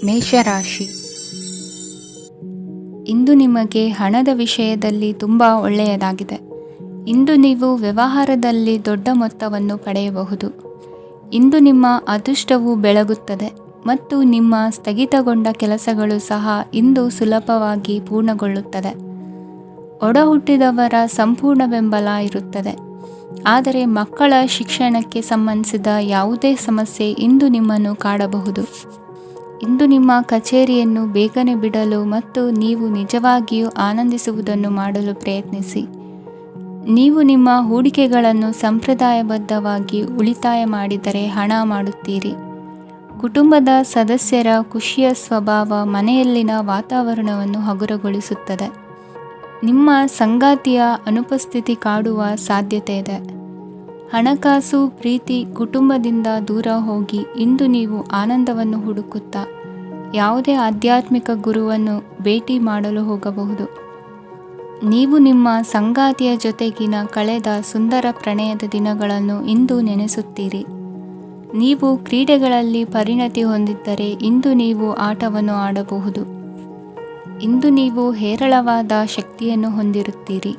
ಮೇಷರಾಶಿ. ಇಂದು ನಿಮಗೆ ಹಣದ ವಿಷಯದಲ್ಲಿ ತುಂಬ ಒಳ್ಳೆಯದಾಗಿದೆ. ಇಂದು ನೀವು ವ್ಯವಹಾರದಲ್ಲಿ ದೊಡ್ಡ ಮೊತ್ತವನ್ನು ಪಡೆಯಬಹುದು. ಇಂದು ನಿಮ್ಮ ಅದೃಷ್ಟವು ಬೆಳಗುತ್ತದೆ ಮತ್ತು ನಿಮ್ಮ ಸ್ಥಗಿತಗೊಂಡ ಕೆಲಸಗಳು ಸಹ ಇಂದು ಸುಲಭವಾಗಿ ಪೂರ್ಣಗೊಳ್ಳುತ್ತದೆ. ಒಡಹುಟ್ಟಿದವರ ಸಂಪೂರ್ಣ ಬೆಂಬಲ ಇರುತ್ತದೆ. ಆದರೆ ಮಕ್ಕಳ ಶಿಕ್ಷಣಕ್ಕೆ ಸಂಬಂಧಿಸಿದ ಯಾವುದೇ ಸಮಸ್ಯೆ ಇಂದು ನಿಮ್ಮನ್ನು ಕಾಡಬಹುದು. ಇಂದು ನಿಮ್ಮ ಕಚೇರಿಯನ್ನು ಬೇಗನೆ ಬಿಡಲು ಮತ್ತು ನೀವು ನಿಜವಾಗಿಯೂ ಆನಂದಿಸುವುದನ್ನು ಮಾಡಲು ಪ್ರಯತ್ನಿಸಿ. ನೀವು ನಿಮ್ಮ ಹೂಡಿಕೆಗಳನ್ನು ಸಂಪ್ರದಾಯಬದ್ಧವಾಗಿ ಉಳಿತಾಯ ಮಾಡಿದರೆ ಹಣ ಮಾಡುತ್ತೀರಿ. ಕುಟುಂಬದ ಸದಸ್ಯರ ಖುಷಿಯ ಸ್ವಭಾವ ಮನೆಯಲ್ಲಿನ ವಾತಾವರಣವನ್ನು ಹಗುರಗೊಳಿಸುತ್ತದೆ. ನಿಮ್ಮ ಸಂಗಾತಿಯ ಅನುಪಸ್ಥಿತಿ ಕಾಡುವ ಸಾಧ್ಯತೆ ಇದೆ. ಹಣಕಾಸು, ಪ್ರೀತಿ, ಕುಟುಂಬದಿಂದ ದೂರ ಹೋಗಿ ಇಂದು ನೀವು ಆನಂದವನ್ನು ಹುಡುಕುತ್ತಾ ಯಾವುದೇ ಆಧ್ಯಾತ್ಮಿಕ ಗುರುವನ್ನು ಭೇಟಿ ಮಾಡಲು ಹೋಗಬಹುದು. ನೀವು ನಿಮ್ಮ ಸಂಗಾತಿಯ ಜೊತೆಗಿನ ಕಳೆದ ಸುಂದರ ಪ್ರಣಯದ ದಿನಗಳನ್ನು ಇಂದು ನೆನೆಸುತ್ತೀರಿ. ನೀವು ಕ್ರೀಡೆಗಳಲ್ಲಿ ಪರಿಣತಿ ಹೊಂದಿದ್ದರೆ ಇಂದು ನೀವು ಆಟವನ್ನು ಆಡಬಹುದು. ಇಂದು ನೀವು ಹೇರಳವಾದ ಶಕ್ತಿಯನ್ನು ಹೊಂದಿರುತ್ತೀರಿ.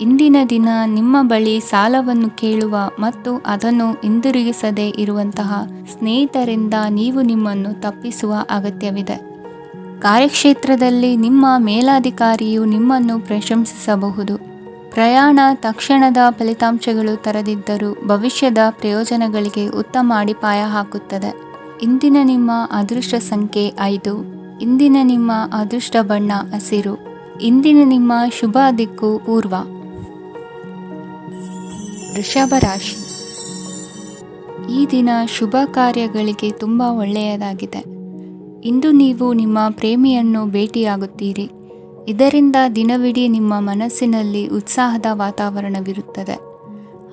ಇಂದಿನ ದಿನ ನಿಮ್ಮ ಬಳಿ ಸಾಲವನ್ನು ಕೇಳುವ ಮತ್ತು ಅದನ್ನು ಹಿಂದಿರುಗಿಸದೇ ಇರುವಂತಹ ಸ್ನೇಹಿತರಿಂದ ನೀವು ನಿಮ್ಮನ್ನು ತಪ್ಪಿಸುವ ಅಗತ್ಯವಿದೆ. ಕಾರ್ಯಕ್ಷೇತ್ರದಲ್ಲಿ ನಿಮ್ಮ ಮೇಲಾಧಿಕಾರಿಯು ನಿಮ್ಮನ್ನು ಪ್ರಶಂಸಿಸಬಹುದು. ಪ್ರಯಾಣ ತಕ್ಷಣದ ಫಲಿತಾಂಶಗಳು ತರದಿದ್ದರೂ ಭವಿಷ್ಯದ ಪ್ರಯೋಜನಗಳಿಗೆ ಉತ್ತಮ ಅಡಿಪಾಯ ಹಾಕುತ್ತದೆ. ಇಂದಿನ ನಿಮ್ಮ ಅದೃಷ್ಟ ಸಂಖ್ಯೆ 5. ಇಂದಿನ ನಿಮ್ಮ ಅದೃಷ್ಟ ಬಣ್ಣ ಹಸಿರು. ಇಂದಿನ ನಿಮ್ಮ ಶುಭ ದಿಕ್ಕು ಪೂರ್ವ. ವೃಷಭ ರಾಶಿ. ಈ ದಿನ ಶುಭ ಕಾರ್ಯಗಳಿಗೆ ತುಂಬ ಒಳ್ಳೆಯದಾಗಿದೆ. ಇಂದು ನೀವು ನಿಮ್ಮ ಪ್ರೇಮಿಯನ್ನು ಭೇಟಿಯಾಗುತ್ತೀರಿ. ಇದರಿಂದ ದಿನವಿಡೀ ನಿಮ್ಮ ಮನಸ್ಸಿನಲ್ಲಿ ಉತ್ಸಾಹದ ವಾತಾವರಣವಿರುತ್ತದೆ.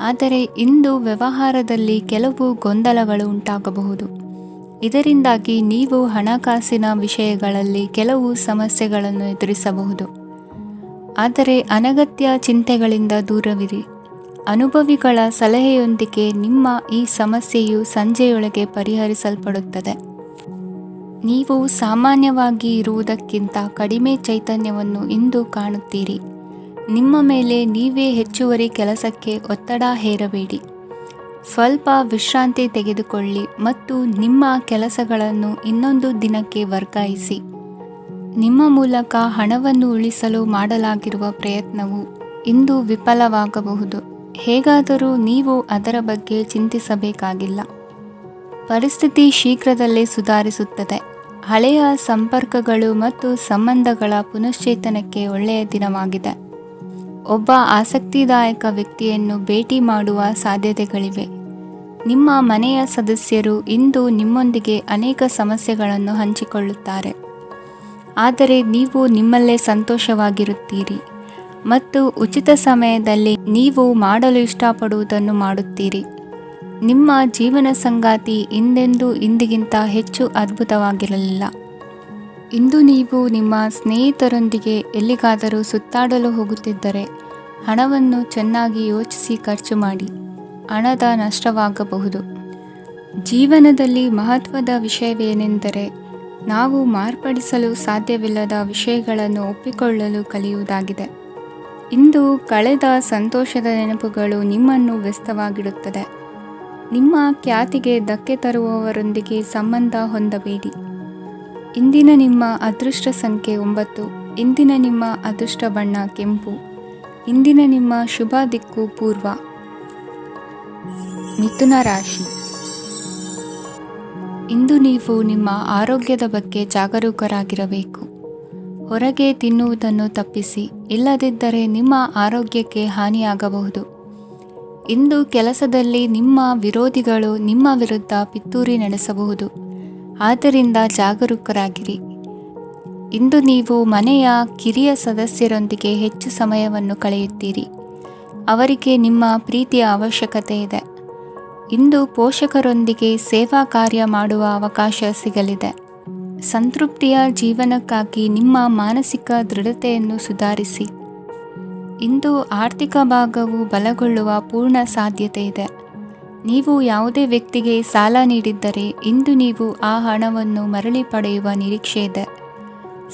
ಆದರೆ ಇಂದು ವ್ಯವಹಾರದಲ್ಲಿ ಕೆಲವು ಗೊಂದಲಗಳು ಉಂಟಾಗಬಹುದು. ಇದರಿಂದಾಗಿ ನೀವು ಹಣಕಾಸಿನ ವಿಷಯಗಳಲ್ಲಿ ಕೆಲವು ಸಮಸ್ಯೆಗಳನ್ನು ಎದುರಿಸಬಹುದು. ಆದರೆ ಅನಗತ್ಯ ಚಿಂತೆಗಳಿಂದ ದೂರವಿರಿ. ಅನುಭವಿಗಳ ಸಲಹೆಯೊಂದಿಗೆ ನಿಮ್ಮ ಈ ಸಮಸ್ಯೆಯು ಸಂಜೆಯೊಳಗೆ ಪರಿಹರಿಸಲ್ಪಡುತ್ತದೆ. ನೀವು ಸಾಮಾನ್ಯವಾಗಿ ಇರುವುದಕ್ಕಿಂತ ಕಡಿಮೆ ಚೈತನ್ಯವನ್ನು ಇಂದು ಕಾಣುತ್ತೀರಿ. ನಿಮ್ಮ ಮೇಲೆ ನೀವೇ ಹೆಚ್ಚುವರಿ ಕೆಲಸಕ್ಕೆ ಒತ್ತಡ ಹೇರಬೇಡಿ. ಸ್ವಲ್ಪ ವಿಶ್ರಾಂತಿ ತೆಗೆದುಕೊಳ್ಳಿ ಮತ್ತು ನಿಮ್ಮ ಕೆಲಸಗಳನ್ನು ಇನ್ನೊಂದು ದಿನಕ್ಕೆ ವರ್ಗಾಯಿಸಿ. ನಿಮ್ಮ ಮೂಲಕ ಹಣವನ್ನು ಉಳಿಸಲು ಮಾಡಲಾಗಿರುವ ಪ್ರಯತ್ನವು ಇಂದು ವಿಫಲವಾಗಬಹುದು. ಹೇಗಾದರೂ ನೀವು ಅದರ ಬಗ್ಗೆ ಚಿಂತಿಸಬೇಕಾಗಿಲ್ಲ. ಪರಿಸ್ಥಿತಿ ಶೀಘ್ರದಲ್ಲೇ ಸುಧಾರಿಸುತ್ತದೆ. ಹಳೆಯ ಸಂಪರ್ಕಗಳು ಮತ್ತು ಸಂಬಂಧಗಳ ಪುನಶ್ಚೇತನಕ್ಕೆ ಒಳ್ಳೆಯ ದಿನವಾಗಿದೆ. ಒಬ್ಬ ಆಸಕ್ತಿದಾಯಕ ವ್ಯಕ್ತಿಯನ್ನು ಭೇಟಿ ಮಾಡುವ ಸಾಧ್ಯತೆಗಳಿವೆ. ನಿಮ್ಮ ಮನೆಯ ಸದಸ್ಯರು ಇಂದು ನಿಮ್ಮೊಂದಿಗೆ ಅನೇಕ ಸಮಸ್ಯೆಗಳನ್ನು ಹಂಚಿಕೊಳ್ಳುತ್ತಾರೆ. ಆದರೆ ನೀವು ನಿಮ್ಮಲ್ಲೇ ಸಂತೋಷವಾಗಿರುತ್ತೀರಿ ಮತ್ತು ಉಚಿತ ಸಮಯದಲ್ಲಿ ನೀವು ಮಾಡಲು ಇಷ್ಟಪಡುವುದನ್ನು ಮಾಡುತ್ತೀರಿ. ನಿಮ್ಮ ಜೀವನ ಸಂಗಾತಿ ಇಂದೆಂದೂ ಇಂದಿಗಿಂತ ಹೆಚ್ಚು ಅದ್ಭುತವಾಗಿರಲಿಲ್ಲ. ಇಂದು ನೀವು ನಿಮ್ಮ ಸ್ನೇಹಿತರೊಂದಿಗೆ ಎಲ್ಲಿಗಾದರೂ ಸುತ್ತಾಡಲು ಹೋಗುತ್ತಿದ್ದರೆ ಹಣವನ್ನು ಚೆನ್ನಾಗಿ ಯೋಚಿಸಿ ಖರ್ಚು ಮಾಡಿ. ಹಣದ ನಷ್ಟವಾಗಬಹುದು. ಜೀವನದಲ್ಲಿ ಮಹತ್ವದ ವಿಷಯವೇನೆಂದರೆ ನಾವು ಮಾರ್ಪಡಿಸಲು ಸಾಧ್ಯವಿಲ್ಲದ ವಿಷಯಗಳನ್ನು ಒಪ್ಪಿಕೊಳ್ಳಲು ಕಲಿಯುವುದಾಗಿದೆ. ಇಂದು ಕಳೆದ ಸಂತೋಷದ ನೆನಪುಗಳು ನಿಮ್ಮನ್ನು ವ್ಯಸ್ತವಾಗಿಡುತ್ತದೆ. ನಿಮ್ಮ ಖ್ಯಾತಿಗೆ ಧಕ್ಕೆ ತರುವವರೊಂದಿಗೆ ಸಂಬಂಧ ಹೊಂದಬೇಡಿ. ಇಂದಿನ ನಿಮ್ಮ ಅದೃಷ್ಟ ಸಂಖ್ಯೆ 9. ಇಂದಿನ ನಿಮ್ಮ ಅದೃಷ್ಟ ಬಣ್ಣ ಕೆಂಪು. ಇಂದಿನ ನಿಮ್ಮ ಶುಭ ದಿಕ್ಕು ಪೂರ್ವ. ಮಿಥುನ ರಾಶಿ. ಇಂದು ನೀವು ನಿಮ್ಮ ಆರೋಗ್ಯದ ಬಗ್ಗೆ ಜಾಗರೂಕರಾಗಿರಬೇಕು. ಹೊರಗೆ ತಿನ್ನುವುದನ್ನು ತಪ್ಪಿಸಿ, ಇಲ್ಲದಿದ್ದರೆ ನಿಮ್ಮ ಆರೋಗ್ಯಕ್ಕೆ ಹಾನಿಯಾಗಬಹುದು. ಇಂದು ಕೆಲಸದಲ್ಲಿ ನಿಮ್ಮ ವಿರೋಧಿಗಳು ನಿಮ್ಮ ವಿರುದ್ಧ ಪಿತೂರಿ ನಡೆಸಬಹುದು. ಆದ್ದರಿಂದ ಜಾಗರೂಕರಾಗಿರಿ. ಇಂದು ನೀವು ಮನೆಯ ಕಿರಿಯ ಸದಸ್ಯರೊಂದಿಗೆ ಹೆಚ್ಚು ಸಮಯವನ್ನು ಕಳೆಯುತ್ತೀರಿ. ಅವರಿಗೆ ನಿಮ್ಮ ಪ್ರೀತಿಯ ಅವಶ್ಯಕತೆ ಇದೆ. ಇಂದು ಪೋಷಕರೊಂದಿಗೆ ಸೇವಾ ಕಾರ್ಯ ಮಾಡುವ ಅವಕಾಶ ಸಿಗಲಿದೆ. ಸಂತೃಪ್ತಿಯ ಜೀವನಕ್ಕಾಗಿ ನಿಮ್ಮ ಮಾನಸಿಕ ದೃಢತೆಯನ್ನು ಸುಧಾರಿಸಿ. ಇಂದು ಆರ್ಥಿಕ ಭಾಗವು ಬಲಗೊಳ್ಳುವ ಪೂರ್ಣ ಸಾಧ್ಯತೆ ಇದೆ. ನೀವು ಯಾವುದೇ ವ್ಯಕ್ತಿಗೆ ಸಾಲ ನೀಡಿದ್ದರೆ ಇಂದು ನೀವು ಆ ಹಣವನ್ನು ಮರಳಿ ಪಡೆಯುವ ನಿರೀಕ್ಷೆ ಇದೆ.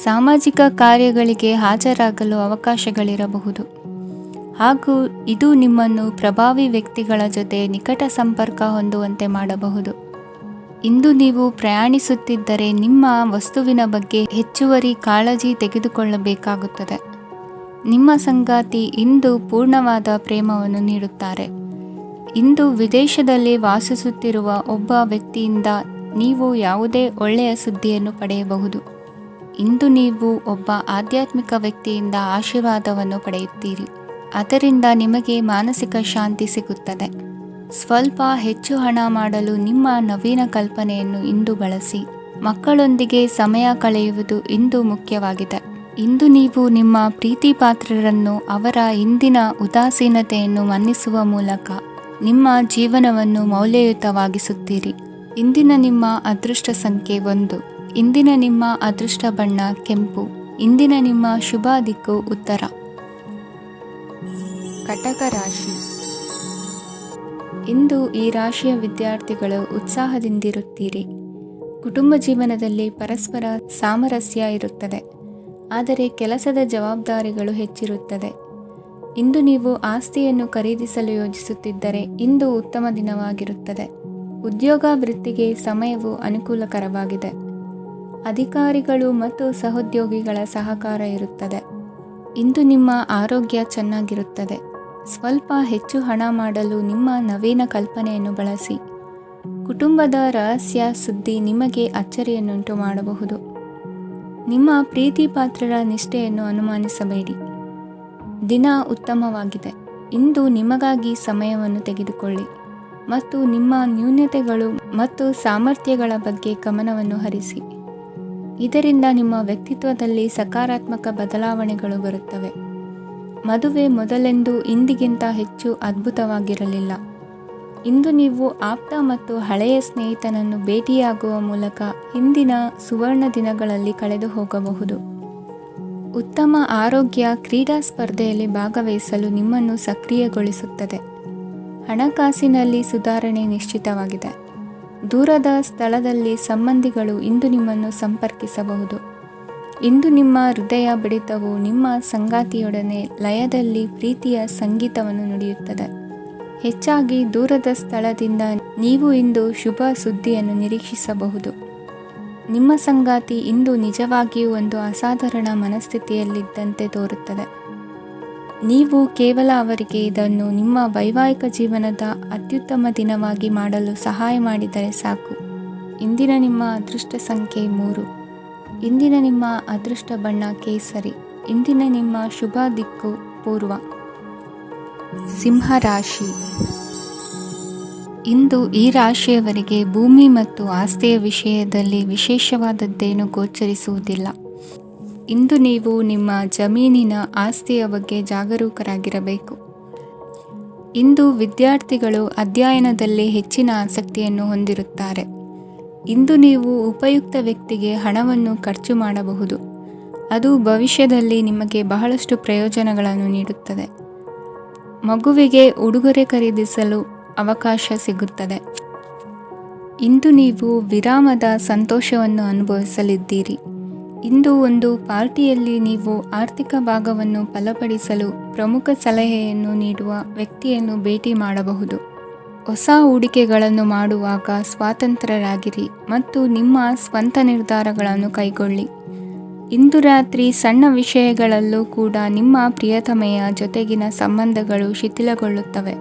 ಸಾಮಾಜಿಕ ಕಾರ್ಯಗಳಿಗೆ ಹಾಜರಾಗಲು ಅವಕಾಶಗಳಿರಬಹುದು ಹಾಗೂ ಇದು ನಿಮ್ಮನ್ನು ಪ್ರಭಾವಿ ವ್ಯಕ್ತಿಗಳ ಜೊತೆ ನಿಕಟ ಸಂಪರ್ಕ ಹೊಂದುವಂತೆ ಮಾಡಬಹುದು. ಇಂದು ನೀವು ಪ್ರಯಾಣಿಸುತ್ತಿದ್ದರೆ ನಿಮ್ಮ ವಸ್ತುವಿನ ಬಗ್ಗೆ ಹೆಚ್ಚುವರಿ ಕಾಳಜಿ ತೆಗೆದುಕೊಳ್ಳಬೇಕಾಗುತ್ತದೆ. ನಿಮ್ಮ ಸಂಗಾತಿ ಇಂದು ಪೂರ್ಣವಾದ ಪ್ರೇಮವನ್ನು ನೀಡುತ್ತಾರೆ. ಇಂದು ವಿದೇಶದಲ್ಲಿ ವಾಸಿಸುತ್ತಿರುವ ಒಬ್ಬ ವ್ಯಕ್ತಿಯಿಂದ ನೀವು ಯಾವುದೇ ಒಳ್ಳೆಯ ಸುದ್ದಿಯನ್ನು ಪಡೆಯಬಹುದು. ಇಂದು ನೀವು ಒಬ್ಬ ಆಧ್ಯಾತ್ಮಿಕ ವ್ಯಕ್ತಿಯಿಂದ ಆಶೀರ್ವಾದವನ್ನು ಪಡೆಯುತ್ತೀರಿ. ಅದರಿಂದ ನಿಮಗೆ ಮಾನಸಿಕ ಶಾಂತಿ ಸಿಗುತ್ತದೆ. ಸ್ವಲ್ಪ ಹೆಚ್ಚು ಹಣ ಮಾಡಲು ನಿಮ್ಮ ನವೀನ ಕಲ್ಪನೆಯನ್ನು ಇಂದು ಬಳಸಿ. ಮಕ್ಕಳೊಂದಿಗೆ ಸಮಯ ಕಳೆಯುವುದು ಇಂದು ಮುಖ್ಯವಾಗಿದೆ. ಇಂದು ನೀವು ನಿಮ್ಮ ಪ್ರೀತಿ ಪಾತ್ರರನ್ನು ಅವರ ಇಂದಿನ ಉದಾಸೀನತೆಯನ್ನು ಮನ್ನಿಸುವ ಮೂಲಕ ನಿಮ್ಮ ಜೀವನವನ್ನು ಮೌಲ್ಯಯುತವಾಗಿಸುತ್ತೀರಿ. ಇಂದಿನ ನಿಮ್ಮ ಅದೃಷ್ಟ ಸಂಖ್ಯೆ 1. ಇಂದಿನ ನಿಮ್ಮ ಅದೃಷ್ಟ ಬಣ್ಣ ಕೆಂಪು. ಇಂದಿನ ನಿಮ್ಮ ಶುಭ ದಿಕ್ಕು ಉತ್ತರ. ಕಟಕ ರಾಶಿ. ಇಂದು ಈ ರಾಶಿಯ ವಿದ್ಯಾರ್ಥಿಗಳು ಉತ್ಸಾಹದಿಂದಿರುತ್ತೀರಿ. ಕುಟುಂಬ ಜೀವನದಲ್ಲಿ ಪರಸ್ಪರ ಸಾಮರಸ್ಯ ಇರುತ್ತದೆ, ಆದರೆ ಕೆಲಸದ ಜವಾಬ್ದಾರಿಗಳು ಹೆಚ್ಚಿರುತ್ತದೆ. ಇಂದು ನೀವು ಆಸ್ತಿಯನ್ನು ಖರೀದಿಸಲು ಯೋಜಿಸುತ್ತಿದ್ದರೆ ಇಂದು ಉತ್ತಮ ದಿನವಾಗಿರುತ್ತದೆ. ಉದ್ಯೋಗ ವೃತ್ತಿಗೆ ಸಮಯವು ಅನುಕೂಲಕರವಾಗಿದೆ. ಅಧಿಕಾರಿಗಳು ಮತ್ತು ಸಹೋದ್ಯೋಗಿಗಳ ಸಹಕಾರ ಇರುತ್ತದೆ. ಇಂದು ನಿಮ್ಮ ಆರೋಗ್ಯ ಚೆನ್ನಾಗಿರುತ್ತದೆ. ಸ್ವಲ್ಪ ಹೆಚ್ಚು ಹಣ ಮಾಡಲು ನಿಮ್ಮ ನವೀನ ಕಲ್ಪನೆಯನ್ನು ಬಳಸಿ. ಕುಟುಂಬದ ರಹಸ್ಯ ಸುದ್ದಿ ನಿಮಗೆ ಅಚ್ಚರಿಯನ್ನುಂಟು ಮಾಡಬಹುದು. ನಿಮ್ಮ ಪ್ರೀತಿ ಪಾತ್ರರ ನಿಷ್ಠೆಯನ್ನು ಅನುಮಾನಿಸಬೇಡಿ. ದಿನ ಉತ್ತಮವಾಗಿದೆ. ಇಂದು ನಿಮಗಾಗಿ ಸಮಯವನ್ನು ತೆಗೆದುಕೊಳ್ಳಿ ಮತ್ತು ನಿಮ್ಮ ನ್ಯೂನತೆಗಳು ಮತ್ತು ಸಾಮರ್ಥ್ಯಗಳ ಬಗ್ಗೆ ಗಮನವನ್ನು ಹರಿಸಿ. ಇದರಿಂದ ನಿಮ್ಮ ವ್ಯಕ್ತಿತ್ವದಲ್ಲಿ ಸಕಾರಾತ್ಮಕ ಬದಲಾವಣೆಗಳು ಬರುತ್ತವೆ. ಮದುವೆ ಮೊದಲೆಂದು ಇಂದಿಗಿಂತ ಹೆಚ್ಚು ಅದ್ಭುತವಾಗಿರಲಿಲ್ಲ. ಇಂದು ನೀವು ಆಪ್ತ ಮತ್ತು ಹಳೆಯ ಸ್ನೇಹಿತನನ್ನು ಭೇಟಿಯಾಗುವ ಮೂಲಕ ಹಿಂದಿನ ಸುವರ್ಣ ದಿನಗಳಲ್ಲಿ ಕಳೆದು ಹೋಗಬಹುದು. ಉತ್ತಮ ಆರೋಗ್ಯ ಕ್ರೀಡಾ ಸ್ಪರ್ಧೆಯಲ್ಲಿ ಭಾಗವಹಿಸಲು ನಿಮ್ಮನ್ನು ಸಕ್ರಿಯಗೊಳಿಸುತ್ತದೆ. ಹಣಕಾಸಿನಲ್ಲಿ ಸುಧಾರಣೆ ನಿಶ್ಚಿತವಾಗಿದೆ. ದೂರದ ಸ್ಥಳದಲ್ಲಿ ಸಂಬಂಧಿಗಳು ಇಂದು ನಿಮ್ಮನ್ನು ಸಂಪರ್ಕಿಸಬಹುದು. ಇಂದು ನಿಮ್ಮ ಹೃದಯ ಬಡಿತವು ನಿಮ್ಮ ಸಂಗಾತಿಯೊಡನೆ ಲಯದಲ್ಲಿ ಪ್ರೀತಿಯ ಸಂಗೀತವನ್ನು ನುಡಿಯುತ್ತದೆ. ಹೆಚ್ಚಾಗಿ ದೂರದ ಸ್ಥಳದಿಂದ ನೀವು ಇಂದು ಶುಭ ಸುದ್ದಿಯನ್ನು ನಿರೀಕ್ಷಿಸಬಹುದು. ನಿಮ್ಮ ಸಂಗಾತಿ ಇಂದು ನಿಜವಾಗಿಯೂ ಒಂದು ಅಸಾಧಾರಣ ಮನಸ್ಥಿತಿಯಲ್ಲಿದ್ದಂತೆ ತೋರುತ್ತದೆ. ನೀವು ಕೇವಲ ಅವರಿಗೆ ಇದನ್ನು ನಿಮ್ಮ ವೈವಾಹಿಕ ಜೀವನದ ಅತ್ಯುತ್ತಮ ದಿನವಾಗಿ ಮಾಡಲು ಸಹಾಯ ಮಾಡಿದರೆ ಸಾಕು. ಇಂದಿನ ನಿಮ್ಮ ಅದೃಷ್ಟ ಸಂಖ್ಯೆ 3. ಇಂದಿನ ನಿಮ್ಮ ಅದೃಷ್ಟ ಬಣ್ಣ ಕೇಸರಿ. ಇಂದಿನ ನಿಮ್ಮ ಶುಭ ದಿಕ್ಕು ಪೂರ್ವ. ಸಿಂಹ ರಾಶಿ. ಇಂದು ಈ ರಾಶಿಯವರಿಗೆ ಭೂಮಿ ಮತ್ತು ಆಸ್ತಿಯ ವಿಷಯದಲ್ಲಿ ವಿಶೇಷವಾದದ್ದೇನು ಗೋಚರಿಸುವುದಿಲ್ಲ. ಇಂದು ನೀವು ನಿಮ್ಮ ಜಮೀನಿನ ಆಸ್ತಿಯ ಬಗ್ಗೆ ಜಾಗರೂಕರಾಗಿರಬೇಕು. ಇಂದು ವಿದ್ಯಾರ್ಥಿಗಳು ಅಧ್ಯಯನದಲ್ಲಿ ಹೆಚ್ಚಿನ ಆಸಕ್ತಿಯನ್ನು ಹೊಂದಿರುತ್ತಾರೆ. ಇಂದು ನೀವು ಉಪಯುಕ್ತ ವ್ಯಕ್ತಿಗೆ ಹಣವನ್ನು ಖರ್ಚು ಮಾಡಬಹುದು. ಅದು ಭವಿಷ್ಯದಲ್ಲಿ ನಿಮಗೆ ಬಹಳಷ್ಟು ಪ್ರಯೋಜನಗಳನ್ನು ನೀಡುತ್ತದೆ. ಮಗುವಿಗೆ ಉಡುಗೊರೆ ಖರೀದಿಸಲು ಅವಕಾಶ ಸಿಗುತ್ತದೆ. ಇಂದು ನೀವು ವಿರಾಮದ ಸಂತೋಷವನ್ನು ಅನುಭವಿಸಲಿದ್ದೀರಿ. ಇಂದು ಒಂದು ಪಾರ್ಟಿಯಲ್ಲಿ ನೀವು ಆರ್ಥಿಕ ಭಾಗವನ್ನು ಬಲಪಡಿಸಲು ಪ್ರಮುಖ ಸಲಹೆಯನ್ನು ನೀಡುವ ವ್ಯಕ್ತಿಯನ್ನು ಭೇಟಿ ಮಾಡಬಹುದು. ಹೊಸ ಹೂಡಿಕೆಗಳನ್ನು ಮಾಡುವಾಗ ಸ್ವಾತಂತ್ರ್ಯರಾಗಿರಿ ಮತ್ತು ನಿಮ್ಮ ಸ್ವಂತ ನಿರ್ಧಾರಗಳನ್ನು ಕೈಗೊಳ್ಳಿ. ಇಂದು ರಾತ್ರಿ ಸಣ್ಣ ವಿಷಯಗಳಲ್ಲೂ ಕೂಡ ನಿಮ್ಮ ಪ್ರಿಯತಮೆಯ ಜೊತೆಗಿನ ಸಂಬಂಧಗಳು ಶಿಥಿಲಗೊಳ್ಳುತ್ತವೆ.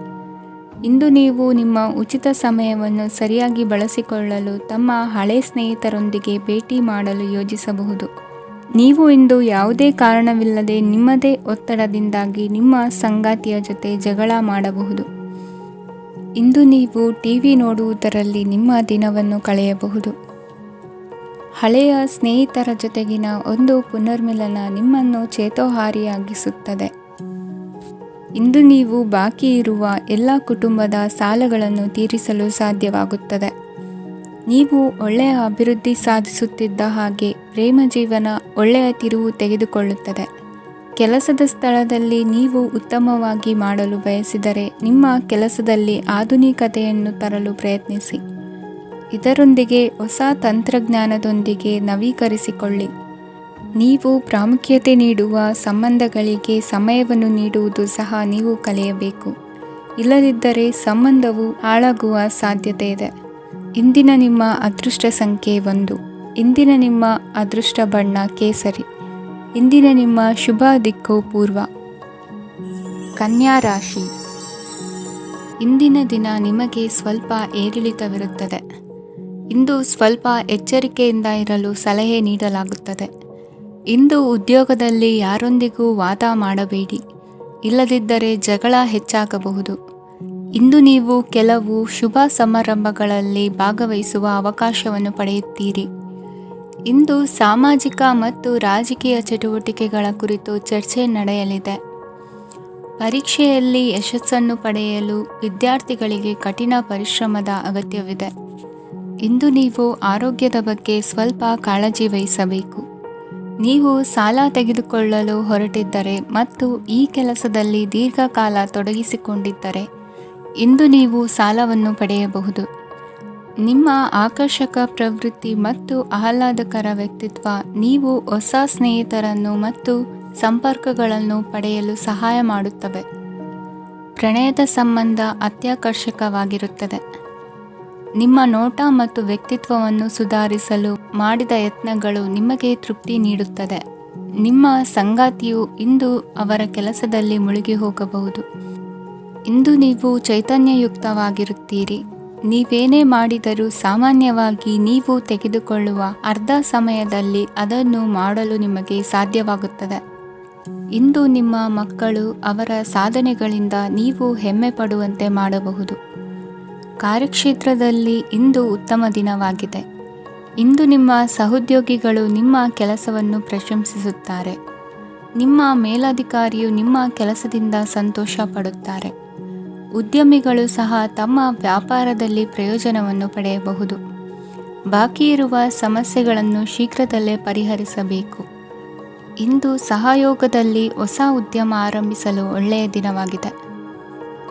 ಇಂದು ನೀವು ನಿಮ್ಮ ಉಚಿತ ಸಮಯವನ್ನು ಸರಿಯಾಗಿ ಬಳಸಿಕೊಳ್ಳಲು ತಮ್ಮ ಹಳೆ ಸ್ನೇಹಿತರೊಂದಿಗೆ ಭೇಟಿ ಮಾಡಲು ಯೋಜಿಸಬಹುದು. ನೀವು ಇಂದು ಯಾವುದೇ ಕಾರಣವಿಲ್ಲದೆ ನಿಮ್ಮದೇ ಒತ್ತಡದಿಂದಾಗಿ ನಿಮ್ಮ ಸಂಗಾತಿಯ ಜೊತೆ ಜಗಳ ಮಾಡಬಹುದು. ಇಂದು ನೀವು ಟಿವಿ ನೋಡುವುದರಲ್ಲಿ ನಿಮ್ಮ ದಿನವನ್ನು ಕಳೆಯಬಹುದು. ಹಳೆಯ ಸ್ನೇಹಿತರ ಜೊತೆಗಿನ ಒಂದು ಪುನರ್ಮಿಲನ ನಿಮ್ಮನ್ನು ಚೇತೋಹಾರಿಯಾಗಿಸುತ್ತದೆ. ಇಂದು ನೀವು ಬಾಕಿ ಇರುವ ಎಲ್ಲ ಕುಟುಂಬದ ಸಾಲಗಳನ್ನು ತೀರಿಸಲು ಸಾಧ್ಯವಾಗುತ್ತದೆ. ನೀವು ಒಳ್ಳೆಯ ಅಭಿವೃದ್ಧಿ ಸಾಧಿಸುತ್ತಿದ್ದ ಹಾಗೆ ಪ್ರೇಮ ಜೀವನ ಒಳ್ಳೆಯ ತಿರುವು ತೆಗೆದುಕೊಳ್ಳುತ್ತದೆ. ಕೆಲಸದ ಸ್ಥಳದಲ್ಲಿ ನೀವು ಉತ್ತಮವಾಗಿ ಮಾಡಲು ಬಯಸಿದರೆ ನಿಮ್ಮ ಕೆಲಸದಲ್ಲಿ ಆಧುನಿಕತೆಯನ್ನು ತರಲು ಪ್ರಯತ್ನಿಸಿ. ಇದರೊಂದಿಗೆ ಹೊಸ ತಂತ್ರಜ್ಞಾನದೊಂದಿಗೆ ನವೀಕರಿಸಿಕೊಳ್ಳಿ. ನೀವು ಪ್ರಾಮುಖ್ಯತೆ ನೀಡುವ ಸಂಬಂಧಗಳಿಗೆ ಸಮಯವನ್ನು ನೀಡುವುದು ಸಹ ನೀವು ಕಲಿಯಬೇಕು. ಇಲ್ಲದಿದ್ದರೆ ಸಂಬಂಧವು ಹಾಳಾಗುವ ಸಾಧ್ಯತೆ ಇದೆ. ಇಂದಿನ ನಿಮ್ಮ ಅದೃಷ್ಟ ಸಂಖ್ಯೆ 1. ಇಂದಿನ ನಿಮ್ಮ ಅದೃಷ್ಟ ಬಣ್ಣ ಕೇಸರಿ. ಇಂದಿನ ನಿಮ್ಮ ಶುಭ ದಿಕ್ಕು ಪೂರ್ವ. ಕನ್ಯಾ ರಾಶಿ. ಇಂದಿನ ದಿನ ನಿಮಗೆ ಸ್ವಲ್ಪ ಏರಿಳಿತವಿರುತ್ತದೆ. ಇಂದು ಸ್ವಲ್ಪ ಎಚ್ಚರಿಕೆಯಿಂದ ಇರಲು ಸಲಹೆ ನೀಡಲಾಗುತ್ತದೆ. ಇಂದು ಉದ್ಯೋಗದಲ್ಲಿ ಯಾರೊಂದಿಗೂ ವಾದ ಮಾಡಬೇಡಿ, ಇಲ್ಲದಿದ್ದರೆ ಜಗಳ ಹೆಚ್ಚಾಗಬಹುದು. ಇಂದು ನೀವು ಕೆಲವು ಶುಭ ಸಮಾರಂಭಗಳಲ್ಲಿ ಭಾಗವಹಿಸುವ ಅವಕಾಶವನ್ನು ಪಡೆಯುತ್ತೀರಿ. ಇಂದು ಸಾಮಾಜಿಕ ಮತ್ತು ರಾಜಕೀಯ ಚಟುವಟಿಕೆಗಳ ಕುರಿತು ಚರ್ಚೆ ನಡೆಯಲಿದೆ. ಪರೀಕ್ಷೆಯಲ್ಲಿ ಯಶಸ್ಸನ್ನು ಪಡೆಯಲು ವಿದ್ಯಾರ್ಥಿಗಳಿಗೆ ಕಠಿಣ ಪರಿಶ್ರಮದ ಅಗತ್ಯವಿದೆ. ಇಂದು ನೀವು ಆರೋಗ್ಯದ ಬಗ್ಗೆ ಸ್ವಲ್ಪ ಕಾಳಜಿ ವಹಿಸಬೇಕು. ನೀವು ಸಾಲ ತೆಗೆದುಕೊಳ್ಳಲು ಹೊರಟಿದ್ದರೆ ಮತ್ತು ಈ ಕೆಲಸದಲ್ಲಿ ದೀರ್ಘಕಾಲ ತೊಡಗಿಸಿಕೊಂಡಿದ್ದರೆ ಇಂದು ನೀವು ಸಾಲವನ್ನು ಪಡೆಯಬಹುದು. ನಿಮ್ಮ ಆಕರ್ಷಕ ಪ್ರವೃತ್ತಿ ಮತ್ತು ಆಹ್ಲಾದಕರ ವ್ಯಕ್ತಿತ್ವ ನೀವು ಹೊಸ ಸ್ನೇಹಿತರನ್ನು ಮತ್ತು ಸಂಪರ್ಕಗಳನ್ನು ಪಡೆಯಲು ಸಹಾಯ ಮಾಡುತ್ತವೆ. ಪ್ರಣಯದ ಸಂಬಂಧ ಅತ್ಯಾಕರ್ಷಕವಾಗಿರುತ್ತದೆ. ನಿಮ್ಮ ನೋಟ ಮತ್ತು ವ್ಯಕ್ತಿತ್ವವನ್ನು ಸುಧಾರಿಸಲು ಮಾಡಿದ ಯತ್ನಗಳು ನಿಮಗೆ ತೃಪ್ತಿ ನೀಡುತ್ತದೆ. ನಿಮ್ಮ ಸಂಗಾತಿಯು ಇಂದು ಅವರ ಕೆಲಸದಲ್ಲಿ ಮುಳುಗಿ ಹೋಗಬಹುದು. ಇಂದು ನೀವು ಚೈತನ್ಯಯುಕ್ತವಾಗಿರುತ್ತೀರಿ. ನೀವೇನೇ ಮಾಡಿದರೂ ಸಾಮಾನ್ಯವಾಗಿ ನೀವು ತೆಗೆದುಕೊಳ್ಳುವ ಅರ್ಧ ಸಮಯದಲ್ಲಿ ಅದನ್ನು ಮಾಡಲು ನಿಮಗೆ ಸಾಧ್ಯವಾಗುತ್ತದೆ. ಇಂದು ನಿಮ್ಮ ಮಕ್ಕಳು ಅವರ ಸಾಧನೆಗಳಿಂದ ನೀವು ಹೆಮ್ಮೆ ಪಡುವಂತೆ ಮಾಡಬಹುದು. ಕಾರ್ಯಕ್ಷೇತ್ರದಲ್ಲಿ ಇಂದು ಉತ್ತಮ ದಿನವಾಗಿದೆ. ಇಂದು ನಿಮ್ಮ ಸಹೋದ್ಯೋಗಿಗಳು ನಿಮ್ಮ ಕೆಲಸವನ್ನು ಪ್ರಶಂಸಿಸುತ್ತಾರೆ. ನಿಮ್ಮ ಮೇಲಧಿಕಾರಿಯು ನಿಮ್ಮ ಕೆಲಸದಿಂದ ಸಂತೋಷ ಪಡುತ್ತಾರೆ. ಉದ್ಯಮಿಗಳು ಸಹ ತಮ್ಮ ವ್ಯಾಪಾರದಲ್ಲಿ ಪ್ರಯೋಜನವನ್ನು ಪಡೆಯಬಹುದು. ಬಾಕಿ ಇರುವ ಸಮಸ್ಯೆಗಳನ್ನು ಶೀಘ್ರದಲ್ಲೇ ಪರಿಹರಿಸಬೇಕು. ಇಂದು ಸಹಯೋಗದಲ್ಲಿ ಹೊಸ ಉದ್ಯಮ ಆರಂಭಿಸಲು ಒಳ್ಳೆಯ ದಿನವಾಗಿದೆ.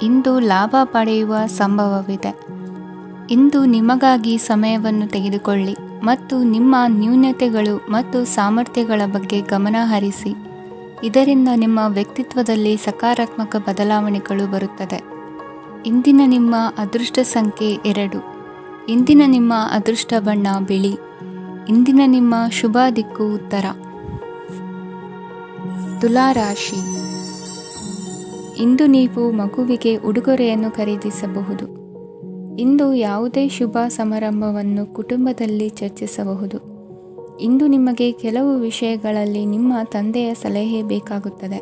ಇಂದು ಲಾಭ ಪಡೆಯುವ ಸಂಭವವಿದೆ. ಇಂದು ನಿಮಗಾಗಿ ಸಮಯವನ್ನು ತೆಗೆದುಕೊಳ್ಳಿ ಮತ್ತು ನಿಮ್ಮ ನ್ಯೂನತೆಗಳು ಮತ್ತು ಸಾಮರ್ಥ್ಯಗಳ ಬಗ್ಗೆ ಗಮನ ಹರಿಸಿ. ಇದರಿಂದ ನಿಮ್ಮ ವ್ಯಕ್ತಿತ್ವದಲ್ಲಿ ಸಕಾರಾತ್ಮಕ ಬದಲಾವಣೆಗಳು ಬರುತ್ತದೆ. ಇಂದಿನ ನಿಮ್ಮ ಅದೃಷ್ಟ ಸಂಖ್ಯೆ 2. ಇಂದಿನ ನಿಮ್ಮ ಅದೃಷ್ಟ ಬಣ್ಣ ಬಿಳಿ. ಇಂದಿನ ನಿಮ್ಮ ಶುಭ ದಿಕ್ಕು ಉತ್ತರ. ತುಲಾ ರಾಶಿ. ಇಂದು ನೀವು ಮಗುವಿಗೆ ಉಡುಗೊರೆಯನ್ನು ಖರೀದಿಸಬಹುದು. ಇಂದು ಯಾವುದೇ ಶುಭ ಸಮಾರಂಭವನ್ನು ಕುಟುಂಬದಲ್ಲಿ ಚರ್ಚಿಸಬಹುದು. ಇಂದು ನಿಮಗೆ ಕೆಲವು ವಿಷಯಗಳಲ್ಲಿ ನಿಮ್ಮ ತಂದೆಯ ಸಲಹೆ ಬೇಕಾಗುತ್ತದೆ.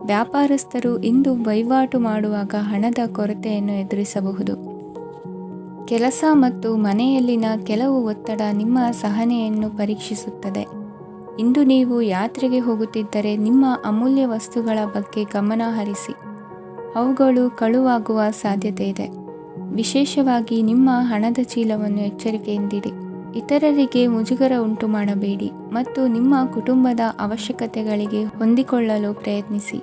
ವ್ಯಾಪಾರಸ್ಥರು ಇಂದು ವಹಿವಾಟು ಮಾಡುವಾಗ ಹಣದ ಕೊರತೆಯನ್ನು ಎದುರಿಸಬಹುದು. ಕೆಲಸ ಮತ್ತು ಮನೆಯಲ್ಲಿನ ಕೆಲವು ಒತ್ತಡ ನಿಮ್ಮ ಸಹನೆಯನ್ನು ಪರೀಕ್ಷಿಸುತ್ತದೆ. ಇಂದು ನೀವು ಯಾತ್ರೆಗೆ ಹೋಗುತ್ತಿದ್ದರೆ ನಿಮ್ಮ ಅಮೂಲ್ಯ ವಸ್ತುಗಳ ಬಗ್ಗೆ ಗಮನ ಹರಿಸಿ. ಅವುಗಳು ಕಳುವಾಗುವ ಸಾಧ್ಯತೆ ಇದೆ. ವಿಶೇಷವಾಗಿ ನಿಮ್ಮ ಹಣದ ಚೀಲವನ್ನು ಎಚ್ಚರಿಕೆಯಿಂದಿಡಿ. ಇತರರಿಗೆ ಮುಜುಗರ ಉಂಟು ಮಾಡಬೇಡಿ ಮತ್ತು ನಿಮ್ಮ ಕುಟುಂಬದ ಅವಶ್ಯಕತೆಗಳಿಗೆ ಹೊಂದಿಕೊಳ್ಳಲು ಪ್ರಯತ್ನಿಸಿ.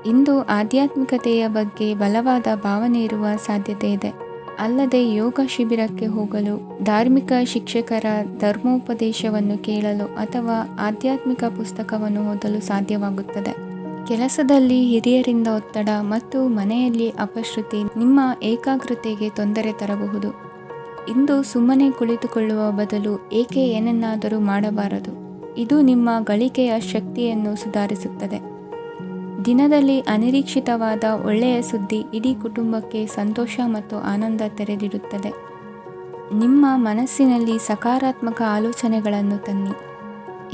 ಇಂದು ಆಧ್ಯಾತ್ಮಿಕತೆಯ ಬಗ್ಗೆ ಬಲವಾದ ಭಾವನೆ ಇರುವ ಸಾಧ್ಯತೆ ಇದೆ. ಅಲ್ಲದೆ ಯೋಗ ಶಿಬಿರಕ್ಕೆ ಹೋಗಲು, ಧಾರ್ಮಿಕ ಶಿಕ್ಷಕರ ಧರ್ಮೋಪದೇಶವನ್ನು ಕೇಳಲು ಅಥವಾ ಆಧ್ಯಾತ್ಮಿಕ ಪುಸ್ತಕವನ್ನು ಓದಲು ಸಾಧ್ಯವಾಗುತ್ತದೆ. ಕೆಲಸದಲ್ಲಿ ಹಿರಿಯರಿಂದ ಒತ್ತಡ ಮತ್ತು ಮನೆಯಲ್ಲಿ ಅಪಶ್ರುತಿ ನಿಮ್ಮ ಏಕಾಗ್ರತೆಗೆ ತೊಂದರೆ ತರಬಹುದು. ಇಂದು ಸುಮ್ಮನೆ ಕುಳಿತುಕೊಳ್ಳುವ ಬದಲು ಏಕೆ ಏನನ್ನಾದರೂ ಮಾಡಬಾರದು. ಇದು ನಿಮ್ಮ ಗಳಿಕೆಯ ಶಕ್ತಿಯನ್ನು ಸುಧಾರಿಸುತ್ತದೆ. ದಿನದಲ್ಲಿ ಅನಿರೀಕ್ಷಿತವಾದ ಒಳ್ಳೆಯ ಸುದ್ದಿ ಇಡೀ ಕುಟುಂಬಕ್ಕೆ ಸಂತೋಷ ಮತ್ತು ಆನಂದ ತೆರೆದಿಡುತ್ತದೆ. ನಿಮ್ಮ ಮನಸ್ಸಿನಲ್ಲಿ ಸಕಾರಾತ್ಮಕ ಆಲೋಚನೆಗಳನ್ನು ತನ್ನಿ.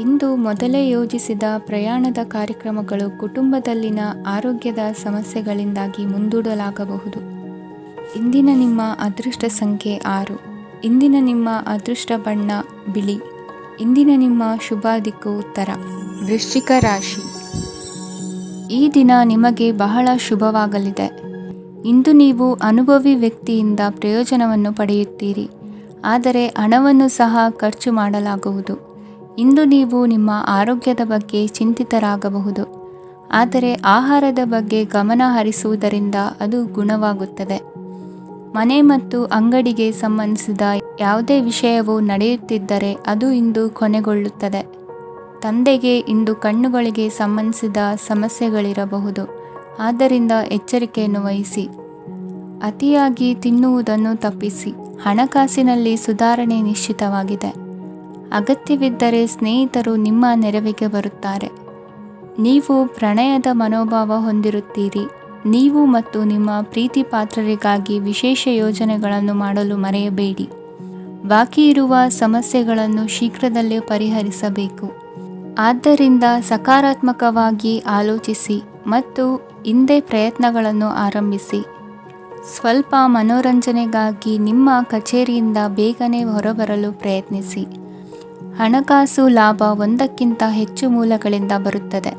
ಇಂದು ಮೊದಲೇ ಯೋಜಿಸಿದ ಪ್ರಯಾಣದ ಕಾರ್ಯಕ್ರಮಗಳು ಕುಟುಂಬದಲ್ಲಿನ ಆರೋಗ್ಯದ ಸಮಸ್ಯೆಗಳಿಂದಾಗಿ ಮುಂದೂಡಲಾಗಬಹುದು. ಇಂದಿನ ನಿಮ್ಮ ಅದೃಷ್ಟ ಸಂಖ್ಯೆ 6. ಇಂದಿನ ನಿಮ್ಮ ಅದೃಷ್ಟ ಬಣ್ಣ ಬಿಳಿ. ಇಂದಿನ ನಿಮ್ಮ ಶುಭ ದಿಕ್ಕು ಉತ್ತರ. ವೃಶ್ಚಿಕ ರಾಶಿ. ಈ ದಿನ ನಿಮಗೆ ಬಹಳ ಶುಭವಾಗಲಿದೆ. ಇಂದು ನೀವು ಅನುಭವಿ ವ್ಯಕ್ತಿಯಿಂದ ಪ್ರಯೋಜನವನ್ನು ಪಡೆಯುತ್ತೀರಿ, ಆದರೆ ಹಣವನ್ನು ಸಹ ಖರ್ಚು ಮಾಡಲಾಗುವುದು. ಇಂದು ನೀವು ನಿಮ್ಮ ಆರೋಗ್ಯದ ಬಗ್ಗೆ ಚಿಂತಿತರಾಗಬಹುದು. ಆದರೆ ಆಹಾರದ ಬಗ್ಗೆ ಗಮನ ಹರಿಸುವುದರಿಂದ ಅದು ಗುಣವಾಗುತ್ತದೆ. ಮನೆ ಮತ್ತು ಅಂಗಡಿಗೆ ಸಂಬಂಧಿಸಿದ ಯಾವುದೇ ವಿಷಯವು ನಡೆಯುತ್ತಿದ್ದರೆ ಅದು ಇಂದು ಕೊನೆಗೊಳ್ಳುತ್ತದೆ. ತಂದೆಗೆ ಇಂದು ಕಣ್ಣುಗಳಿಗೆ ಸಂಬಂಧಿಸಿದ ಸಮಸ್ಯೆಗಳಿರಬಹುದು, ಆದ್ದರಿಂದ ಎಚ್ಚರಿಕೆಯನ್ನು ವಹಿಸಿ. ಅತಿಯಾಗಿ ತಿನ್ನುವುದನ್ನು ತಪ್ಪಿಸಿ. ಹಣಕಾಸಿನಲ್ಲಿ ಸುಧಾರಣೆ ನಿಶ್ಚಿತವಾಗಿದೆ. ಅಗತ್ಯವಿದ್ದರೆ ಸ್ನೇಹಿತರು ನಿಮ್ಮ ನೆರವಿಗೆ ಬರುತ್ತಾರೆ. ನೀವು ಪ್ರಣಯದ ಮನೋಭಾವ ಹೊಂದಿರುತ್ತೀರಿ. ನೀವು ಮತ್ತು ನಿಮ್ಮ ಪ್ರೀತಿ ಪಾತ್ರರಿಗಾಗಿ ವಿಶೇಷ ಯೋಜನೆಗಳನ್ನು ಮಾಡಲು ಮರೆಯಬೇಡಿ. ಬಾಕಿ ಇರುವ ಸಮಸ್ಯೆಗಳನ್ನು ಶೀಘ್ರದಲ್ಲೇ ಪರಿಹರಿಸಬೇಕು. ಆದ್ದರಿಂದ ಸಕಾರಾತ್ಮಕವಾಗಿ ಆಲೋಚಿಸಿ ಮತ್ತು ಇಂದೇ ಪ್ರಯತ್ನಗಳನ್ನು ಆರಂಭಿಸಿ. ಸ್ವಲ್ಪ ಮನೋರಂಜನೆಗಾಗಿ ನಿಮ್ಮ ಕಚೇರಿಯಿಂದ ಬೇಗನೆ ಹೊರಬರಲು ಪ್ರಯತ್ನಿಸಿ. ಹಣಕಾಸು ಲಾಭ ಒಂದಕ್ಕಿಂತ ಹೆಚ್ಚು ಮೂಲಗಳಿಂದ ಬರುತ್ತದೆ.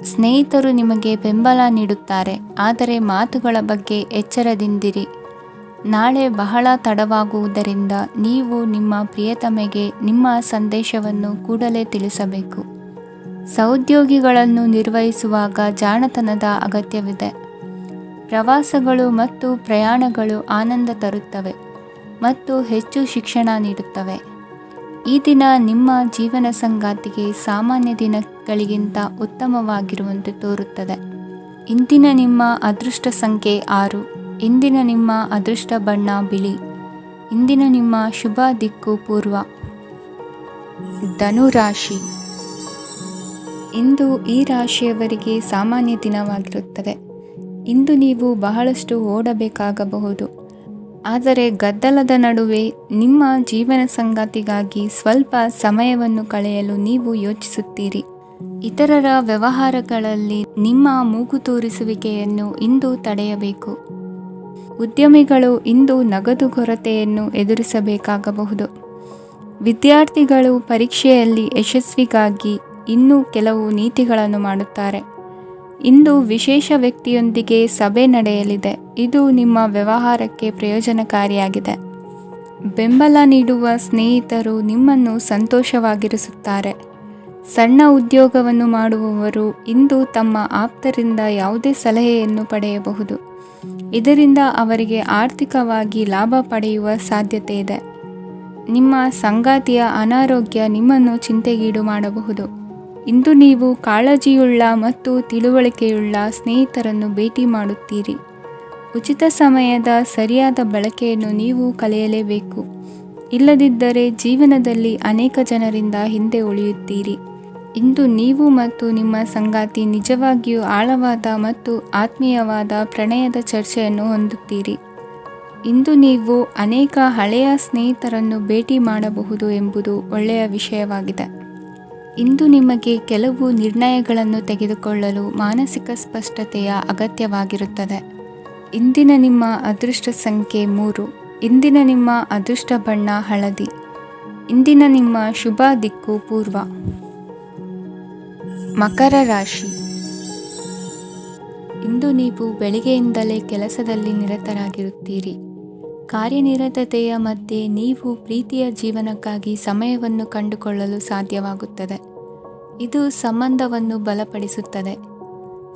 ಸ್ನೇಹಿತರು ನಿಮಗೆ ಬೆಂಬಲ ನೀಡುತ್ತಾರೆ, ಆದರೆ ಮಾತುಗಳ ಬಗ್ಗೆ ಎಚ್ಚರದಿಂದಿರಿ. ನಾಳೆ ಬಹಳ ತಡವಾಗುವುದರಿಂದ ನೀವು ನಿಮ್ಮ ಪ್ರಿಯತಮೆಗೆ ನಿಮ್ಮ ಸಂದೇಶವನ್ನು ಕೂಡಲೇ ತಿಳಿಸಬೇಕು. ಸಹೋದ್ಯೋಗಿಗಳನ್ನು ನಿರ್ವಹಿಸುವಾಗ ಜಾಣತನದ ಅಗತ್ಯವಿದೆ. ಪ್ರವಾಸಗಳು ಮತ್ತು ಪ್ರಯಾಣಗಳು ಆನಂದ ತರುತ್ತವೆ ಮತ್ತು ಹೆಚ್ಚು ಶಿಕ್ಷಣ ನೀಡುತ್ತವೆ. ಈ ದಿನ ನಿಮ್ಮ ಜೀವನ ಸಂಗಾತಿಗೆ ಸಾಮಾನ್ಯ ದಿನಗಳಿಗಿಂತ ಉತ್ತಮವಾಗಿರುವಂತೆ ತೋರುತ್ತದೆ. ಇಂದಿನ ನಿಮ್ಮ ಅದೃಷ್ಟ ಸಂಖ್ಯೆ 6. ಇಂದಿನ ನಿಮ್ಮ ಅದೃಷ್ಟ ಬಣ್ಣ ಬಿಳಿ. ಇಂದಿನ ನಿಮ್ಮ ಶುಭ ದಿಕ್ಕು ಪೂರ್ವ. ಧನುರಾಶಿ. ಇಂದು ಈ ರಾಶಿಯವರಿಗೆ ಸಾಮಾನ್ಯ ದಿನವಾಗಿರುತ್ತದೆ. ಇಂದು ನೀವು ಬಹಳಷ್ಟು ಓಡಬೇಕಾಗಬಹುದು, ಆದರೆ ಗದ್ದಲದ ನಡುವೆ ನಿಮ್ಮ ಜೀವನ ಸಂಗಾತಿಗಾಗಿ ಸ್ವಲ್ಪ ಸಮಯವನ್ನು ಕಳೆಯಲು ನೀವು ಯೋಚಿಸುತ್ತೀರಿ. ಇತರರ ವ್ಯವಹಾರಗಳಲ್ಲಿ ನಿಮ್ಮ ಮೂಗು ತೂರಿಸುವಿಕೆಯನ್ನು ಇಂದು ತಡೆಯಬೇಕು. ಉದ್ಯಮಿಗಳು ಇಂದು ನಗದು ಕೊರತೆಯನ್ನು ಎದುರಿಸಬೇಕಾಗಬಹುದು. ವಿದ್ಯಾರ್ಥಿಗಳು ಪರೀಕ್ಷೆಯಲ್ಲಿ ಯಶಸ್ವಿಗಾಗಿ ಇನ್ನೂ ಕೆಲವು ನೀತಿಗಳನ್ನು ಮಾಡುತ್ತಾರೆ. ಇಂದು ವಿಶೇಷ ವ್ಯಕ್ತಿಯೊಂದಿಗೆ ಸಭೆ ನಡೆಯಲಿದೆ. ಇದು ನಿಮ್ಮ ವ್ಯವಹಾರಕ್ಕೆ ಪ್ರಯೋಜನಕಾರಿಯಾಗಿದೆ. ಬೆಂಬಲ ನೀಡುವ ಸ್ನೇಹಿತರು ನಿಮ್ಮನ್ನು ಸಂತೋಷವಾಗಿರಿಸುತ್ತಾರೆ. ಸಣ್ಣ ಉದ್ಯೋಗವನ್ನು ಮಾಡುವವರು ಇಂದು ತಮ್ಮ ಆಪ್ತರಿಂದ ಯಾವುದೇ ಸಲಹೆಯನ್ನು ಪಡೆಯಬಹುದು. ಇದರಿಂದ ಅವರಿಗೆ ಆರ್ಥಿಕವಾಗಿ ಲಾಭ ಪಡೆಯುವ ಸಾಧ್ಯತೆ ಇದೆ. ನಿಮ್ಮ ಸಂಗಾತಿಯ ಅನಾರೋಗ್ಯ ನಿಮ್ಮನ್ನು ಚಿಂತೆಗೀಡು ಮಾಡಬಹುದು. ಇಂದು ನೀವು ಕಾಳಜಿಯುಳ್ಳ ಮತ್ತು ತಿಳುವಳಿಕೆಯುಳ್ಳ ಸ್ನೇಹಿತರನ್ನು ಭೇಟಿ ಮಾಡುತ್ತೀರಿ. ಉಚಿತ ಸಮಯದ ಸರಿಯಾದ ಬಳಕೆಯನ್ನು ನೀವು ಕಲಿಯಲೇಬೇಕು. ಇಲ್ಲದಿದ್ದರೆ ಜೀವನದಲ್ಲಿ ಅನೇಕ ಜನರಿಂದ ಹಿಂದೆ ಉಳಿಯುತ್ತೀರಿ. ಇಂದು ನೀವು ಮತ್ತು ನಿಮ್ಮ ಸಂಗಾತಿ ನಿಜವಾಗಿಯೂ ಆಳವಾದ ಮತ್ತು ಆತ್ಮೀಯವಾದ ಪ್ರಣಯದ ಚರ್ಚೆಯನ್ನು ಹೊಂದುತ್ತೀರಿ. ಇಂದು ನೀವು ಅನೇಕ ಹಳೆಯ ಸ್ನೇಹಿತರನ್ನು ಭೇಟಿ ಮಾಡಬಹುದು ಎಂಬುದು ಒಳ್ಳೆಯ ವಿಷಯವಾಗಿದೆ. ಇಂದು ನಿಮಗೆ ಕೆಲವು ನಿರ್ಣಯಗಳನ್ನು ತೆಗೆದುಕೊಳ್ಳಲು ಮಾನಸಿಕ ಸ್ಪಷ್ಟತೆಯ ಅಗತ್ಯವಾಗಿರುತ್ತದೆ. ಇಂದಿನ ನಿಮ್ಮ ಅದೃಷ್ಟ ಸಂಖ್ಯೆ 3. ಇಂದಿನ ನಿಮ್ಮ ಅದೃಷ್ಟ ಬಣ್ಣ ಹಳದಿ. ಇಂದಿನ ನಿಮ್ಮ ಶುಭ ದಿಕ್ಕು ಪೂರ್ವ. ಮಕರ ರಾಶಿ. ಇಂದು ನೀವು ಬೆಳಿಗ್ಗೆಯಿಂದಲೇ ಕೆಲಸದಲ್ಲಿ ನಿರತರಾಗಿರುತ್ತೀರಿ. ಕಾರ್ಯನಿರತತೆಯ ಮಧ್ಯೆ ನೀವು ಪ್ರೀತಿಯ ಜೀವನಕ್ಕಾಗಿ ಸಮಯವನ್ನು ಕಂಡುಕೊಳ್ಳಲು ಸಾಧ್ಯವಾಗುತ್ತದೆ. ಇದು ಸಂಬಂಧವನ್ನು ಬಲಪಡಿಸುತ್ತದೆ.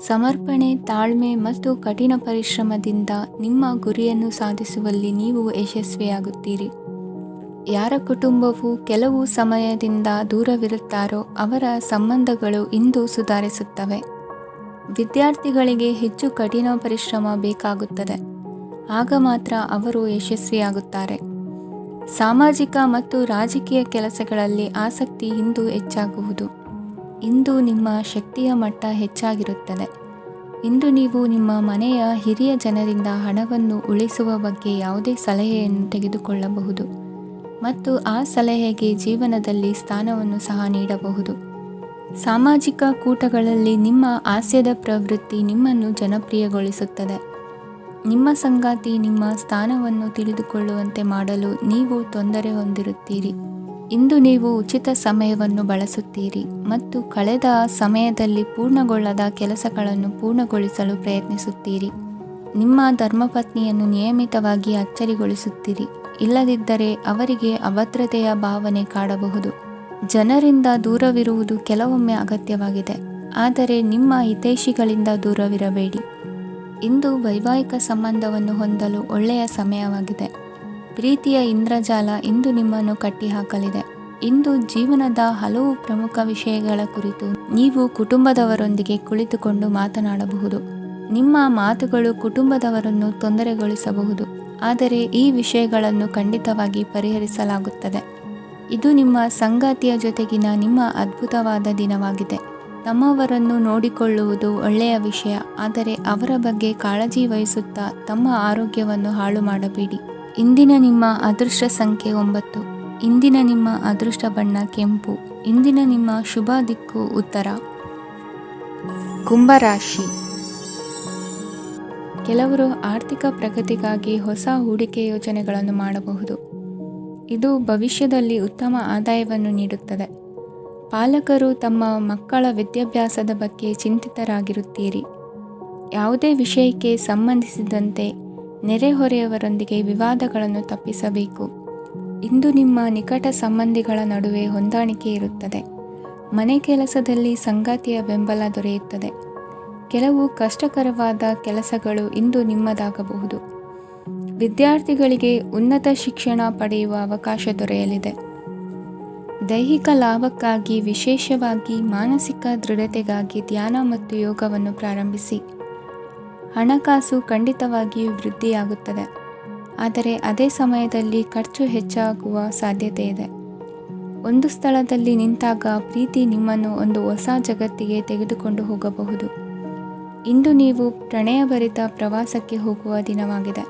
ಸಮರ್ಪಣೆ, ತಾಳ್ಮೆ ಮತ್ತು ಕಠಿಣ ಪರಿಶ್ರಮದಿಂದ ನಿಮ್ಮ ಗುರಿಯನ್ನು ಸಾಧಿಸುವಲ್ಲಿ ನೀವು ಯಶಸ್ವಿಯಾಗುತ್ತೀರಿ. ಯಾರ ಕುಟುಂಬವು ಕೆಲವು ಸಮಯದಿಂದ ದೂರವಿರುತ್ತಾರೋ ಅವರ ಸಂಬಂಧಗಳು ಇಂದು ಸುಧಾರಿಸುತ್ತವೆ. ವಿದ್ಯಾರ್ಥಿಗಳಿಗೆ ಹೆಚ್ಚು ಕಠಿಣ ಪರಿಶ್ರಮ ಬೇಕಾಗುತ್ತದೆ. ಆಗ ಮಾತ್ರ ಅವರು ಯಶಸ್ವಿಯಾಗುತ್ತಾರೆ. ಸಾಮಾಜಿಕ ಮತ್ತು ರಾಜಕೀಯ ಕೆಲಸಗಳಲ್ಲಿ ಆಸಕ್ತಿ ಇಂದು ಹೆಚ್ಚಾಗುವುದು. ಇಂದು ನಿಮ್ಮ ಶಕ್ತಿಯ ಮಟ್ಟ ಹೆಚ್ಚಾಗಿರುತ್ತದೆ. ಇಂದು ನೀವು ನಿಮ್ಮ ಮನೆಯ ಹಿರಿಯ ಜನರಿಂದ ಹಣವನ್ನು ಉಳಿಸುವ ಬಗ್ಗೆ ಯಾವುದೇ ಸಲಹೆಯನ್ನು ತೆಗೆದುಕೊಳ್ಳಬಹುದು ಮತ್ತು ಆ ಸಲಹೆಗೆ ಜೀವನದಲ್ಲಿ ಸ್ಥಾನವನ್ನು ಸಹ ನೀಡಬಹುದು. ಸಾಮಾಜಿಕ ಕೂಟಗಳಲ್ಲಿ ನಿಮ್ಮ ಹಾಸ್ಯದ ಪ್ರವೃತ್ತಿ ನಿಮ್ಮನ್ನು ಜನಪ್ರಿಯಗೊಳಿಸುತ್ತದೆ. ನಿಮ್ಮ ಸಂಗಾತಿ ನಿಮ್ಮ ಸ್ಥಾನವನ್ನು ತಿಳಿದುಕೊಳ್ಳುವಂತೆ ಮಾಡಲು ನೀವು ತೊಂದರೆ ಹೊಂದಿರುತ್ತೀರಿ. ಇಂದು ನೀವು ಉಚಿತ ಸಮಯವನ್ನು ಬಳಸುತ್ತೀರಿ ಮತ್ತು ಕಳೆದ ಸಮಯದಲ್ಲಿ ಪೂರ್ಣಗೊಳ್ಳದ ಕೆಲಸಗಳನ್ನು ಪೂರ್ಣಗೊಳಿಸಲು ಪ್ರಯತ್ನಿಸುತ್ತೀರಿ. ನಿಮ್ಮ ಧರ್ಮಪತ್ನಿಯನ್ನು ನಿಯಮಿತವಾಗಿ ಅಚ್ಚರಿಗೊಳಿಸುತ್ತೀರಿ. ಇಲ್ಲದಿದ್ದರೆ ಅವರಿಗೆ ಅಭದ್ರತೆಯ ಭಾವನೆ ಕಾಡಬಹುದು. ಜನರಿಂದ ದೂರವಿರುವುದು ಕೆಲವೊಮ್ಮೆ ಅಗತ್ಯವಾಗಿದೆ, ಆದರೆ ನಿಮ್ಮ ಹಿತೈಷಿಗಳಿಂದ ದೂರವಿರಬೇಡಿ. ಇಂದು ವೈವಾಹಿಕ ಸಂಬಂಧವನ್ನು ಹೊಂದಲು ಒಳ್ಳೆಯ ಸಮಯವಾಗಿದೆ. ಪ್ರೀತಿಯ ಇಂದ್ರಜಾಲ ಇಂದು ನಿಮ್ಮನ್ನು ಕಟ್ಟಿಹಾಕಲಿದೆ. ಇಂದು ಜೀವನದ ಹಲವು ಪ್ರಮುಖ ವಿಷಯಗಳ ಕುರಿತು ನೀವು ಕುಟುಂಬದವರೊಂದಿಗೆ ಕುಳಿತುಕೊಂಡು ಮಾತನಾಡಬಹುದು. ನಿಮ್ಮ ಮಾತುಗಳು ಕುಟುಂಬದವರನ್ನು ತೊಂದರೆಗೊಳಿಸಬಹುದು, ಆದರೆ ಈ ವಿಷಯಗಳನ್ನು ಖಂಡಿತವಾಗಿ ಪರಿಹರಿಸಲಾಗುತ್ತದೆ. ಇದು ನಿಮ್ಮ ಸಂಗಾತಿಯ ಜೊತೆಗಿನ ನಿಮ್ಮ ಅದ್ಭುತವಾದ ದಿನವಾಗಿದೆ. ತಮ್ಮವರನ್ನು ನೋಡಿಕೊಳ್ಳುವುದು ಒಳ್ಳೆಯ ವಿಷಯ, ಆದರೆ ಅವರ ಬಗ್ಗೆ ಕಾಳಜಿ ವಹಿಸುತ್ತಾ ತಮ್ಮ ಆರೋಗ್ಯವನ್ನು ಹಾಳು ಮಾಡಬೇಡಿ. ಇಂದಿನ ನಿಮ್ಮ ಅದೃಷ್ಟ ಸಂಖ್ಯೆ 9. ಇಂದಿನ ನಿಮ್ಮ ಅದೃಷ್ಟ ಬಣ್ಣ ಕೆಂಪು. ಇಂದಿನ ನಿಮ್ಮ ಶುಭ ದಿಕ್ಕು ಉತ್ತರ. ಕುಂಭರಾಶಿ. ಕೆಲವರು ಆರ್ಥಿಕ ಪ್ರಗತಿಗಾಗಿ ಹೊಸ ಹೂಡಿಕೆ ಯೋಜನೆಗಳನ್ನು ಮಾಡಬಹುದು. ಇದು ಭವಿಷ್ಯದಲ್ಲಿ ಉತ್ತಮ ಆದಾಯವನ್ನು ನೀಡುತ್ತದೆ. ಪಾಲಕರು ತಮ್ಮ ಮಕ್ಕಳ ವಿದ್ಯಾಭ್ಯಾಸದ ಬಗ್ಗೆ ಚಿಂತಿತರಾಗಿರುತ್ತೀರಿ. ಯಾವುದೇ ವಿಷಯಕ್ಕೆ ಸಂಬಂಧಿಸಿದಂತೆ ನೆರೆಹೊರೆಯವರೊಂದಿಗೆ ವಿವಾದಗಳನ್ನು ತಪ್ಪಿಸಬೇಕು. ಇಂದು ನಿಮ್ಮ ನಿಕಟ ಸಂಬಂಧಿಗಳ ನಡುವೆ ಹೊಂದಾಣಿಕೆ ಇರುತ್ತದೆ. ಮನೆ ಕೆಲಸದಲ್ಲಿ ಸಂಗಾತಿಯ ಬೆಂಬಲ ದೊರೆಯುತ್ತದೆ. ಕೆಲವು ಕಷ್ಟಕರವಾದ ಕೆಲಸಗಳು ಇಂದು ನಿಮ್ಮದಾಗಬಹುದು. ವಿದ್ಯಾರ್ಥಿಗಳಿಗೆ ಉನ್ನತ ಶಿಕ್ಷಣ ಪಡೆಯುವ ಅವಕಾಶ ದೊರೆಯಲಿದೆ. ದೈಹಿಕ ಲಾಭಕ್ಕಾಗಿ, ವಿಶೇಷವಾಗಿ ಮಾನಸಿಕ ದೃಢತೆಗಾಗಿ ಧ್ಯಾನ ಮತ್ತು ಯೋಗವನ್ನು ಪ್ರಾರಂಭಿಸಿ. ಹಣಕಾಸು ಖಂಡಿತವಾಗಿಯೂ ವೃದ್ಧಿಯಾಗುತ್ತದೆ, ಆದರೆ ಅದೇ ಸಮಯದಲ್ಲಿ ಖರ್ಚು ಹೆಚ್ಚಾಗುವ ಸಾಧ್ಯತೆ ಇದೆ. ಒಂದು ಸ್ಥಳದಲ್ಲಿ ನಿಂತಾಗ ಪ್ರೀತಿ ನಿಮ್ಮನ್ನು ಒಂದು ಹೊಸ ಜಗತ್ತಿಗೆ ತೆಗೆದುಕೊಂಡು ಹೋಗಬಹುದು. ಇಂದು ನೀವು ಪ್ರಣಯಭರಿತ ಪ್ರವಾಸಕ್ಕೆ ಹೋಗುವ ದಿನವಾಗಿದೆ.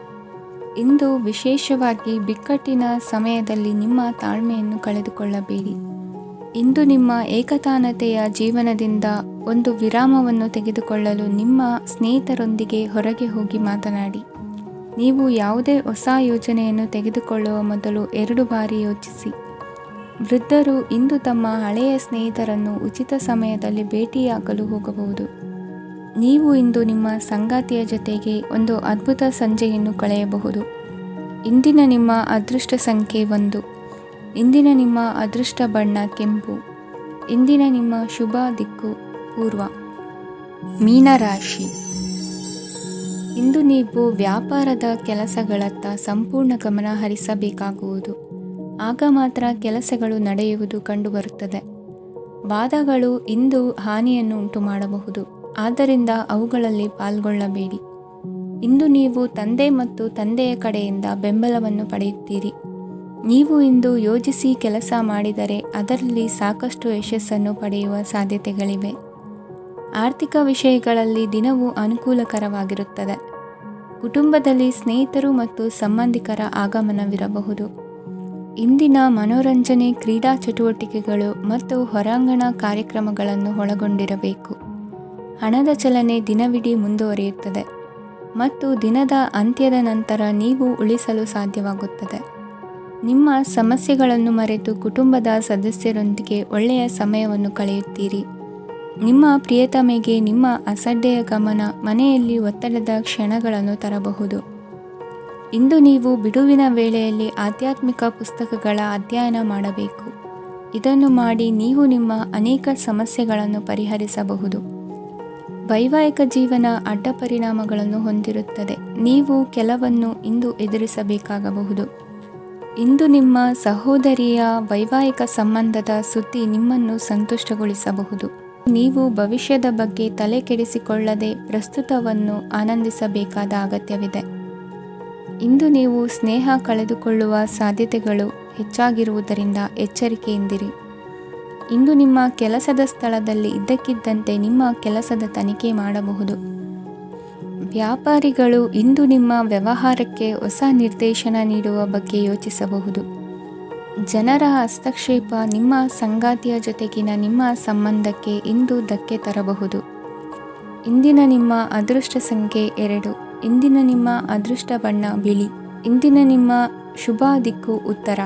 ಇಂದು ವಿಶೇಷವಾಗಿ ಬಿಕ್ಕಟ್ಟಿನ ಸಮಯದಲ್ಲಿ ನಿಮ್ಮ ತಾಳ್ಮೆಯನ್ನು ಕಳೆದುಕೊಳ್ಳಬೇಡಿ. ಇಂದು ನಿಮ್ಮ ಏಕತಾನತೆಯ ಜೀವನದಿಂದ ಒಂದು ವಿರಾಮವನ್ನು ತೆಗೆದುಕೊಳ್ಳಲು ನಿಮ್ಮ ಸ್ನೇಹಿತರೊಂದಿಗೆ ಹೊರಗೆ ಹೋಗಿ ಮಾತನಾಡಿ. ನೀವು ಯಾವುದೇ ಹೊಸ ಯೋಜನೆಯನ್ನು ತೆಗೆದುಕೊಳ್ಳುವ ಮೊದಲು 2 ಬಾರಿ ಯೋಚಿಸಿ. ವೃದ್ಧರು ಇಂದು ತಮ್ಮ ಹಳೆಯ ಸ್ನೇಹಿತರನ್ನು ಉಚಿತ ಸಮಯದಲ್ಲಿ ಭೇಟಿಯಾಗಲು ಹೋಗಬಹುದು. ನೀವು ಇಂದು ನಿಮ್ಮ ಸಂಗಾತಿಯ ಜೊತೆಗೆ ಒಂದು ಅದ್ಭುತ ಸಂಜೆಯನ್ನು ಕಳೆಯಬಹುದು. ಇಂದಿನ ನಿಮ್ಮ ಅದೃಷ್ಟ ಸಂಖ್ಯೆ 1. ಇಂದಿನ ನಿಮ್ಮ ಅದೃಷ್ಟ ಬಣ್ಣ ಕೆಂಪು. ಇಂದಿನ ನಿಮ್ಮ ಶುಭ ದಿಕ್ಕು ಪೂರ್ವ. ಮೀನರಾಶಿ. ಇಂದು ನೀವು ವ್ಯಾಪಾರದ ಕೆಲಸಗಳತ್ತ ಸಂಪೂರ್ಣ ಗಮನ ಹರಿಸಬೇಕಾಗುವುದು. ಆಗ ಮಾತ್ರ ಕೆಲಸಗಳು ನಡೆಯುವುದು ಕಂಡುಬರುತ್ತದೆ. ವಾದಗಳು ಇಂದು ಹಾನಿಯನ್ನು ಉಂಟು ಮಾಡಬಹುದು, ಆದ್ದರಿಂದ ಅವುಗಳಲ್ಲಿ ಪಾಲ್ಗೊಳ್ಳಬೇಡಿ. ಇಂದು ನೀವು ತಂದೆ ಮತ್ತು ತಂದೆಯ ಕಡೆಯಿಂದ ಬೆಂಬಲವನ್ನು ಪಡೆಯುತ್ತೀರಿ. ನೀವು ಇಂದು ಯೋಜಿಸಿ ಕೆಲಸ ಮಾಡಿದರೆ ಅದರಲ್ಲಿ ಸಾಕಷ್ಟು ಯಶಸ್ಸನ್ನು ಪಡೆಯುವ ಸಾಧ್ಯತೆಗಳಿವೆ. ಆರ್ಥಿಕ ವಿಷಯಗಳಲ್ಲಿ ದಿನವೂ ಅನುಕೂಲಕರವಾಗಿರುತ್ತದೆ. ಕುಟುಂಬದಲ್ಲಿ ಸ್ನೇಹಿತರು ಮತ್ತು ಸಂಬಂಧಿಕರ ಆಗಮನವಿರಬಹುದು. ಇಂದಿನ ಮನೋರಂಜನೆ ಕ್ರೀಡಾ ಚಟುವಟಿಕೆಗಳು ಮತ್ತು ಹೊರಾಂಗಣ ಕಾರ್ಯಕ್ರಮಗಳನ್ನು ಒಳಗೊಂಡಿರಬೇಕು. ಹಣದ ಚಲನೆ ದಿನವಿಡೀ ಮುಂದುವರಿಯುತ್ತದೆ ಮತ್ತು ದಿನದ ಅಂತ್ಯದ ನಂತರ ನೀವು ಉಳಿಸಲು ಸಾಧ್ಯವಾಗುತ್ತದೆ. ನಿಮ್ಮ ಸಮಸ್ಯೆಗಳನ್ನು ಮರೆತು ಕುಟುಂಬದ ಸದಸ್ಯರೊಂದಿಗೆ ಒಳ್ಳೆಯ ಸಮಯವನ್ನು ಕಳೆಯುತ್ತೀರಿ. ನಿಮ್ಮ ಪ್ರಿಯತಮೆಗೆ ನಿಮ್ಮ ಅಸಡ್ಡೆಯ ಗಮನ ಮನೆಯಲ್ಲಿ ಒತ್ತಡದ ಕ್ಷಣಗಳನ್ನು ತರಬಹುದು. ಇಂದು ನೀವು ಬಿಡುವಿನ ವೇಳೆಯಲ್ಲಿ ಆಧ್ಯಾತ್ಮಿಕ ಪುಸ್ತಕಗಳ ಅಧ್ಯಯನ ಮಾಡಬೇಕು. ಇದನ್ನು ಮಾಡಿ ನೀವು ನಿಮ್ಮ ಅನೇಕ ಸಮಸ್ಯೆಗಳನ್ನು ಪರಿಹರಿಸಬಹುದು. ವೈವಾಹಿಕ ಜೀವನ ಅಡ್ಡ ಪರಿಣಾಮಗಳನ್ನು ಹೊಂದಿರುತ್ತದೆ. ನೀವು ಕೆಲವನ್ನು ಇಂದು ಎದುರಿಸಬೇಕಾಗಬಹುದು. ಇಂದು ನಿಮ್ಮ ಸಹೋದರಿಯ ವೈವಾಹಿಕ ಸಂಬಂಧದ ಸುದ್ದಿ ನಿಮ್ಮನ್ನು ಸಂತುಷ್ಟಗೊಳಿಸಬಹುದು. ನೀವು ಭವಿಷ್ಯದ ಬಗ್ಗೆ ತಲೆ ಕೆಡಿಸಿಕೊಳ್ಳದೆ ಪ್ರಸ್ತುತವನ್ನು ಆನಂದಿಸಬೇಕಾದ ಅಗತ್ಯವಿದೆ. ಇಂದು ನೀವು ಸ್ನೇಹ ಕಳೆದುಕೊಳ್ಳುವ ಸಾಧ್ಯತೆಗಳು ಹೆಚ್ಚಾಗಿರುವುದರಿಂದ ಎಚ್ಚರಿಕೆಯಿಂದಿರಿ. ಇಂದು ನಿಮ್ಮ ಕೆಲಸದ ಸ್ಥಳದಲ್ಲಿ ಇದ್ದಕ್ಕಿದ್ದಂತೆ ನಿಮ್ಮ ಕೆಲಸದ ತನಿಖೆ ಮಾಡಬಹುದು. ವ್ಯಾಪಾರಿಗಳು ಇಂದು ನಿಮ್ಮ ವ್ಯವಹಾರಕ್ಕೆ ಹೊಸ ನಿರ್ದೇಶನ ನೀಡುವ ಬಗ್ಗೆ ಯೋಚಿಸಬಹುದು. ಜನರ ಹಸ್ತಕ್ಷೇಪ ನಿಮ್ಮ ಸಂಗಾತಿಯ ಜೊತೆಗಿನ ನಿಮ್ಮ ಸಂಬಂಧಕ್ಕೆ ಇಂದು ಧಕ್ಕೆ ತರಬಹುದು. ಇಂದಿನ ನಿಮ್ಮ ಅದೃಷ್ಟ ಸಂಖ್ಯೆ 2. ಇಂದಿನ ನಿಮ್ಮ ಅದೃಷ್ಟ ಬಣ್ಣ ಬಿಳಿ. ಇಂದಿನ ನಿಮ್ಮ ಶುಭ ದಿಕ್ಕು ಉತ್ತರ.